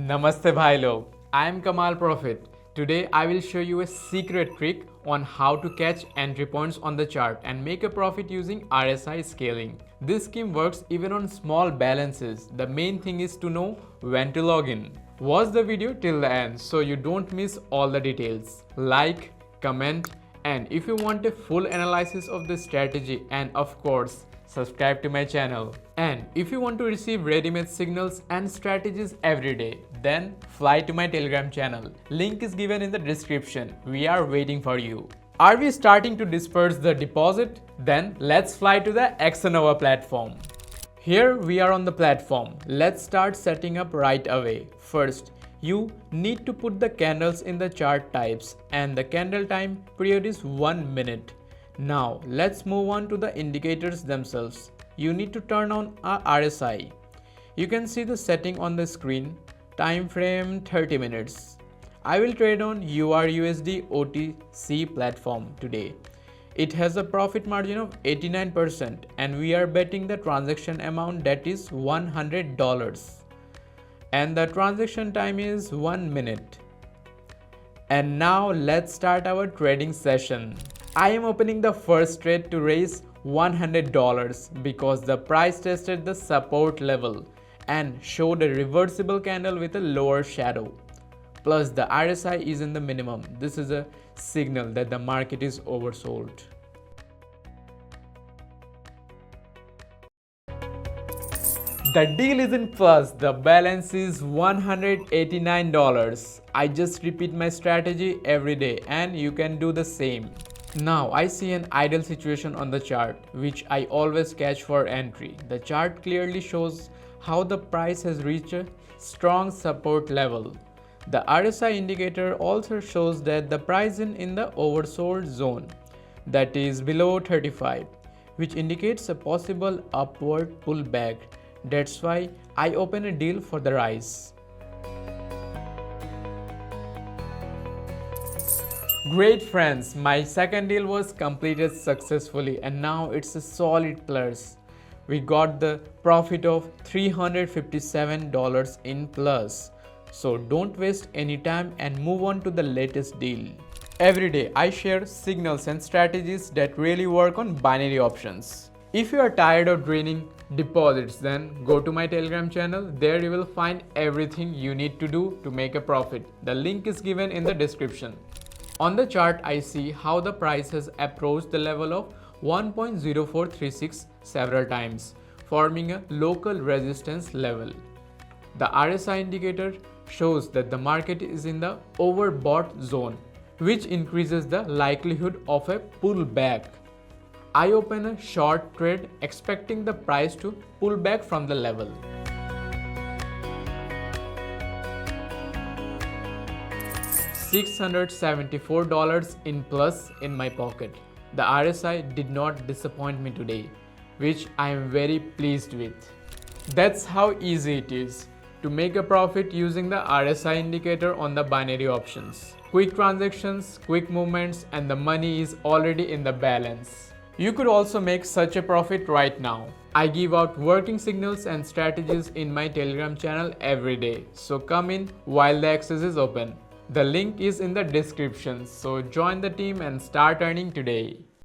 Namaste bhai log. I am Kamal Prophet. Today I will show you a secret trick on how to catch entry points on the chart and make a profit using RSI scaling. This scheme works even on small balances. The main thing is to know when to log in. Watch the video till the end so you don't miss all the details. Like, comment, and if you want a full analysis of the strategy, and of course subscribe to my channel. And if you want to receive ready-made signals and strategies every day, then fly to my Telegram channel. Link is given in the description. We are waiting for you. Are we starting to disperse the deposit? Then let's fly to the Exnova platform. Here we are on the platform. Let's start setting up right away. First, you need to put the candles in the chart types, and the candle time period is 1 minute. Now let's move on to the indicators themselves. You need to turn on a RSI. You can see the setting on the screen. Time frame 30 minutes. I will trade on URUSD OTC platform today. It has a profit margin of 89% and we are betting the transaction amount, that is $100. And the transaction time is 1 minute. And now let's start our trading session. I am opening the first trade to raise $100 because the price tested the support level and showed a reversible candle with a lower shadow. Plus the RSI is in the minimum. This is a signal that the market is oversold. The deal is in plus. The balance is $189. I just repeat my strategy every day and you can do the same. Now I see an idle situation on the chart, which I always catch for entry. The chart clearly shows how the price has reached a strong support level. The RSI indicator also shows that the price is in the oversold zone, that is below 35, which indicates a possible upward pullback. That's why I open a deal for the rise. Great friends, my second deal was completed successfully and now it's a solid plus. We got the profit of $357 in plus. So don't waste any time and move on to the latest deal. Every day I share signals and strategies that really work on binary options. If you are tired of draining deposits, then go to my Telegram channel. There you will find everything you need to do to make a profit. The link is given in the description. On the chart, I see how the price has approached the level of 1.0436 several times, forming a local resistance level. The RSI indicator shows that the market is in the overbought zone, which increases the likelihood of a pullback. I open a short trade expecting the price to pull back from the level. $674 in plus in my pocket. The RSI did not disappoint me today, which I am very pleased with. That's how easy it is to make a profit using the RSI indicator on the binary options. Quick transactions, quick movements, and the money is already in the balance. You could also make such a profit right now. I give out working signals and strategies in my Telegram channel every day, so come in while the access is open. The link is in the description, so join the team and start earning today.